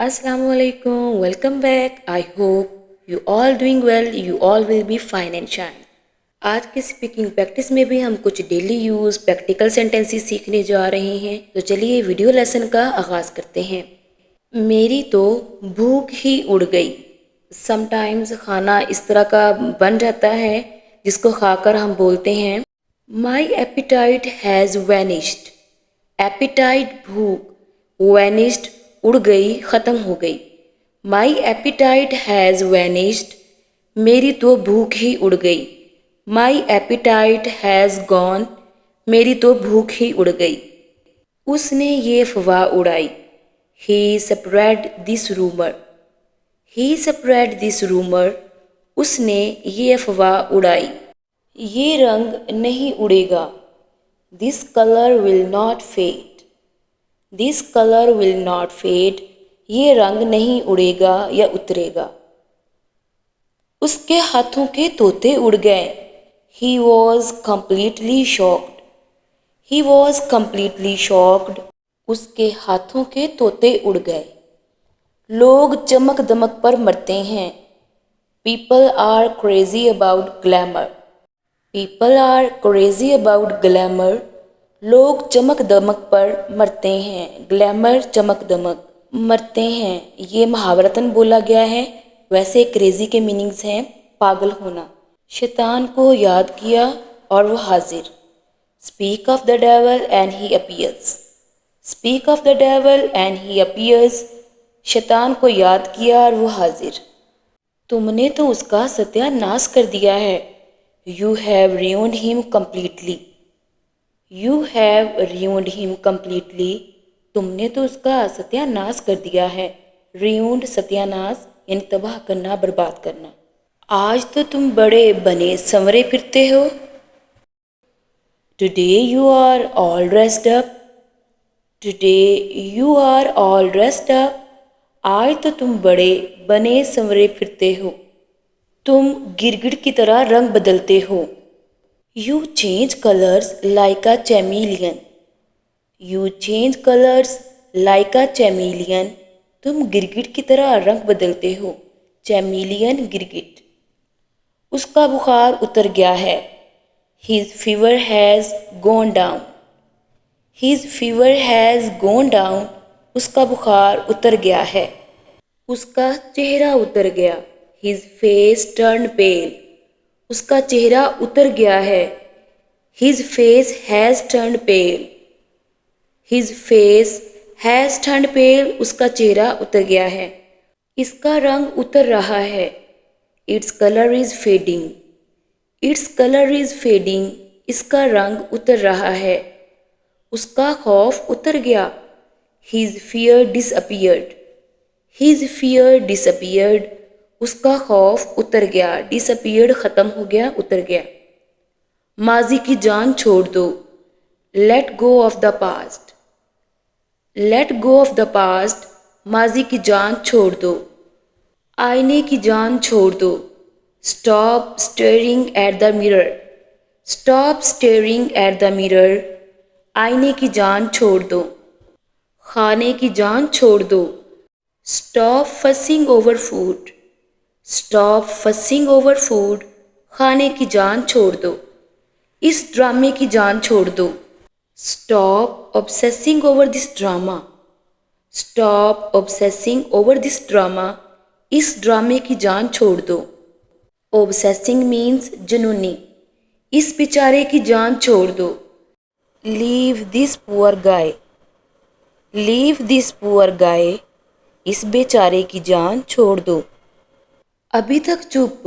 Assalamualaikum, welcome back. I hope you all doing well. You all will be fine and shine. आज के speaking practice में भी हम कुछ डेली यूज प्रैक्टिकल सेंटेंसेस सीखने जा रहे हैं। तो चलिए वीडियो लेसन का आगाज करते हैं। मेरी तो भूख ही उड़ गई। समटाइम्स खाना इस तरह का बन जाता है जिसको खाकर हम बोलते हैं माई एपिटाइट हैज़ वैनिश्ड। एपिटाइट भूख, वैनिश्ड उड़ गई, ख़त्म हो गई। माई एपिटाइट हैज़ वैनिश्ड, मेरी तो भूख ही उड़ गई। माई एपिटाइट हैज़ गॉन, मेरी तो भूख ही उड़ गई। उसने ये अफवाह उड़ाई। He spread this rumour. He spread this rumour, उसने ये अफवाह उड़ाई। ये रंग नहीं उड़ेगा। This colour will not fade. This colour will not fade, ये रंग नहीं उड़ेगा या उतरेगा। उसके हाथों के तोते उड़ गए। He was completely shocked. He was completely shocked, उसके हाथों के तोते उड़ गए। लोग चमक दमक पर मरते हैं। People are crazy about glamour. People are crazy about glamour, लोग चमक दमक पर मरते हैं। ग्लैमर चमक दमक, मरते हैं ये मुहावरतन बोला गया है। वैसे क्रेजी के मीनिंग्स हैं पागल होना। शैतान को याद किया और वो हाजिर। Speak of the devil and he appears. Speak of the devil and he appears, शैतान को याद किया और वो हाजिर। तुमने तो उसका सत्यानाश कर दिया है। You have ruined him completely. You have ruined him completely. तुमने तो उसका सत्यानाश कर दिया है। ruined सत्यानाश यानी तबाह करना, बर्बाद करना। आज तो तुम बड़े बने संवरे फिरते हो। Today you are all dressed up. Today you are all dressed up. आज तो तुम बड़े बने संवरे फिरते हो। तुम गिरगिट की तरह रंग बदलते हो। You change colors like a chameleon. You change colors like a chameleon. तुम गिरगिट की तरह रंग बदलते हो। चैमिलियन गिरगिट। उसका बुखार उतर गया है। His fever has gone down. His fever has gone down. उसका बुखार उतर गया है। उसका चेहरा उतर गया। His face turned pale. उसका चेहरा उतर गया है। His face has turned pale. His face has turned pale. उसका चेहरा उतर गया है। इसका रंग उतर रहा है। Its color is fading. Its color is fading. इसका रंग उतर रहा है। उसका खौफ उतर गया। His fear disappeared. His fear disappeared. उसका खौफ उतर गया। डिसअपीयर्ड ख़त्म हो गया, उतर गया। माजी की जान छोड़ दो। Let go of the past. Let go of the past, माजी की जान छोड़ दो। आईने की जान छोड़ दो। Stop staring at the mirror. Stop staring at the mirror, आईने की जान छोड़ दो। खाने की जान छोड़ दो। Stop fussing over food. Stop fussing over food, खाने की जान छोड़ दो। इस ड्रामे की जान छोड़ दो। Stop obsessing over this drama. Stop obsessing over this drama, इस ड्रामे की जान छोड़ दो। ऑब्सेसिंग मीन्स जुनूनी। इस बेचारे की जान छोड़ दो। Leave this poor guy. Leave this poor guy, इस बेचारे की जान छोड़ दो। अभी तक चुप,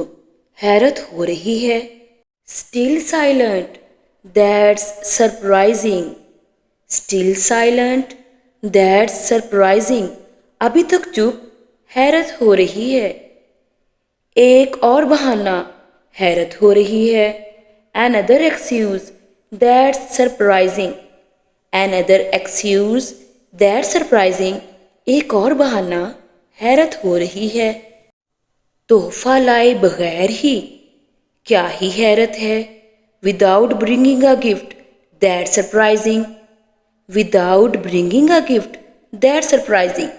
हैरत हो रही है। Still silent, that's surprising. Still silent, that's surprising, अभी तक चुप, हैरत हो रही है। एक और बहाना, हैरत हो रही है। Another excuse, that's surprising. Another excuse, that's surprising. एक और बहाना, हैरत हो रही है। तोहफा लाए बगैर ही, क्या ही हैरत है। Without bringing a gift, that's surprising. Without bringing a gift, that's surprising.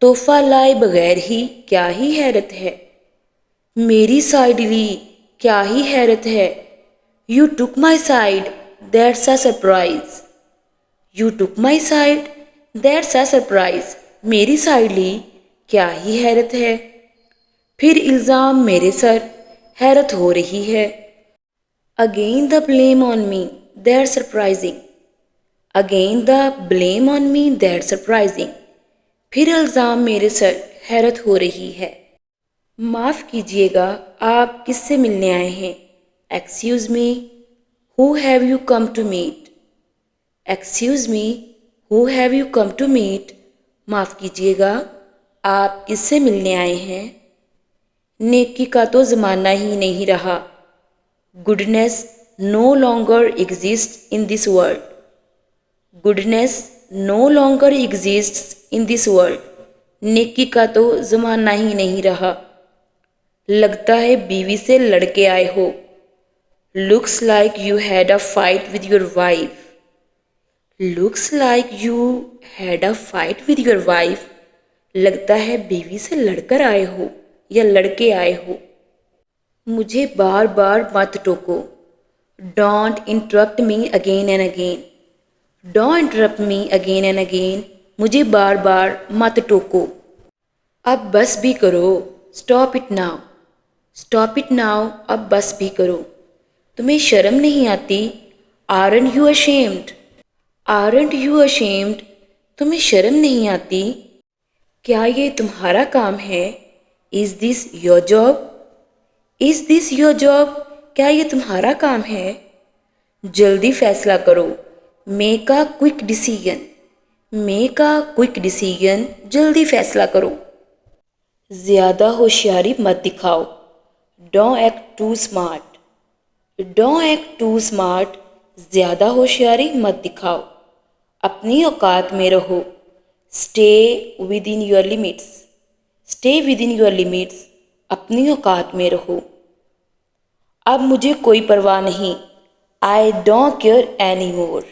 तोहफा लाए बगैर ही क्या ही हैरत है, मेरी साइड ली क्या ही हैरत है। You took my side that's a surprise. You took my side that's a surprise. मेरी साइड ली क्या ही हैरत है। फिर इल्ज़ाम मेरे सर हैरत हो रही है। Again the blame on me that surprising. Again the blame on me that surprising. फिर इल्ज़ाम मेरे सर हैरत हो रही है। माफ़ कीजिएगा, आप किससे मिलने आए हैं? Excuse me, who have you come to meet? Excuse me, who have you come to meet? माफ़ कीजिएगा, आप किससे मिलने आए हैं? नेकी का तो ज़माना ही नहीं रहा। Goodness no longer exist in this world. Goodness no longer exist in this world. नेकी का तो ज़माना ही नहीं रहा। लगता है बीवी से लड़के आए हो। Looks like you had a fight with your wife. Looks like you had a fight with your wife. लगता है बीवी से लड़कर आए हो या लड़के आए हो। मुझे बार बार मत टोको। Don't interrupt me again and again. Don't interrupt me again and again. मुझे बार बार मत टोको। अब बस भी करो। Stop it now. Stop it now. अब बस भी करो। तुम्हें शर्म नहीं आती? Aren't you ashamed? Aren't you ashamed? तुम्हें शर्म नहीं आती? क्या ये तुम्हारा काम है? Is this your job? Is this your job? क्या ये तुम्हारा काम है? जल्दी फैसला करो। Make a quick decision. Make a quick decision. जल्दी फैसला करो। ज़्यादा होशियारी मत दिखाओ। Don't act too smart. Don't act too smart. ज़्यादा होशियारी मत दिखाओ। अपनी औकात में रहो। Stay within your limits. Stay within your limits. अपनी औकात में रहो। अब मुझे कोई परवाह नहीं। I don't care any more.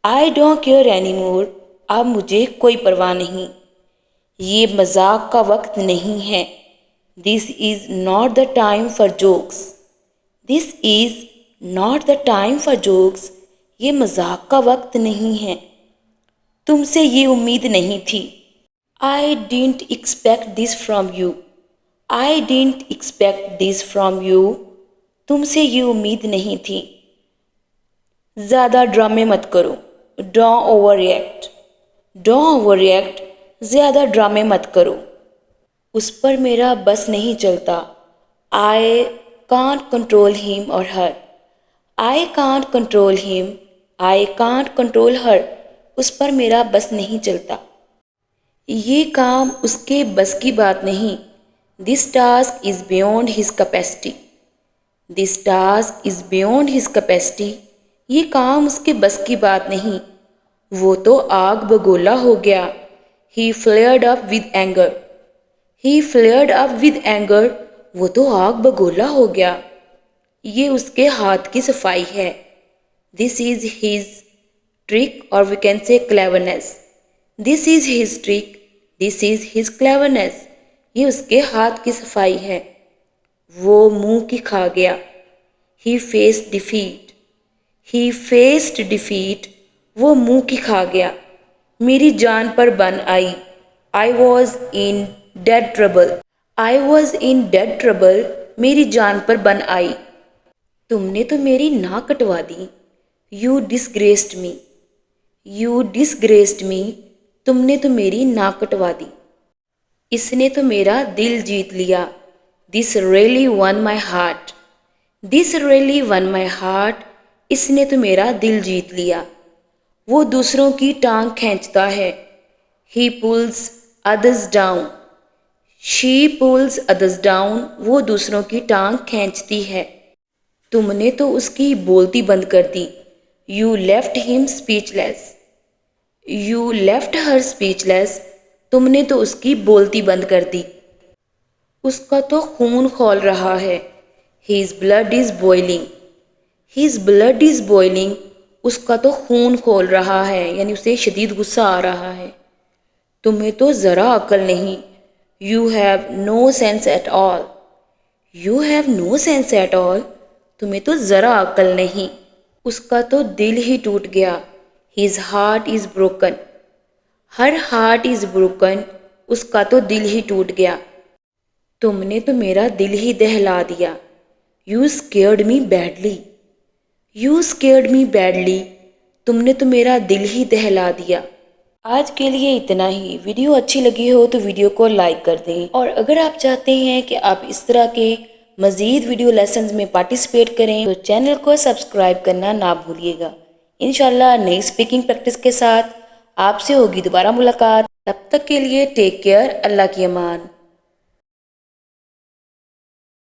I don't care any more. अब मुझे कोई परवाह नहीं। ये मजाक का वक्त नहीं है। This is not the time for jokes. This is not the time for jokes. ये मजाक का वक्त नहीं है। तुमसे ये उम्मीद नहीं थी। I didn't expect this from you. I didn't expect this from you. तुमसे ये उम्मीद नहीं थी। ज़्यादा ड्रामे मत करो। Don't over react. Don't over react. ज़्यादा ड्रामे मत करो। उस पर मेरा बस नहीं चलता। आई कांट कंट्रोल हिम और her. I can't control him. I can't control her. उस पर मेरा बस नहीं चलता। ये काम उसके बस की बात नहीं। This task is beyond his capacity. This task is beyond his capacity. ये काम उसके बस की बात नहीं। वो तो आग बगोला हो गया। He flared up with anger. He flared up with anger. वो तो आग बगोला हो गया। ये उसके हाथ की सफाई है। दिस इज़ हिज ट्रिक और we can say cleverness. This is his trick. This is his cleverness. ये उसके हाथ की सफाई है। वो मुंह की खा गया। He faced defeat. He faced defeat. वो मुंह की खा गया। मेरी जान पर बन आई। I was in dead trouble. I was in dead trouble. मेरी जान पर बन आई। तुमने तो मेरी नाक कटवा दी। You disgraced me. You disgraced me. तुमने तो मेरी नाक कटवा दी। इसने तो मेरा दिल जीत लिया। This really one my heart. This really one my heart. इसने तो मेरा दिल जीत लिया। वो दूसरों की टांग खींचता है। He pulls others down. She pulls others down. वो दूसरों की टांग खींचती है। तुमने तो उसकी बोलती बंद कर दी। You left him speechless. You left her speechless. तुमने तो उसकी बोलती बंद कर दी। उसका तो खून खौल रहा है। His blood is boiling. His blood is boiling. उसका तो खून खोल रहा है, यानी उसे शदीद गुस्सा आ रहा है। तुम्हें तो ज़रा अक्ल नहीं। You have no sense at all. You have no sense at all. तुम्हें तो ज़रा अक्ल नहीं। उसका तो दिल ही टूट गया। His heart is broken. Her heart is broken. उसका तो दिल ही टूट गया। तुमने तो मेरा दिल ही दहला दिया। You scared me badly. You scared me badly. तुमने तो मेरा दिल ही दहला दिया। आज के लिए इतना ही। वीडियो अच्छी लगी हो तो वीडियो को लाइक कर दें, और अगर आप चाहते हैं कि आप इस तरह के मज़ीद वीडियो लेसन्स में पार्टिसिपेट करें तो चैनल को सब्सक्राइब करना ना भूलिएगा। इंशाल्लाह नई स्पीकिंग प्रैक्टिस के साथ आपसे होगी दोबारा मुलाकात। तब तक के लिए टेक केयर। अल्लाह की अमान।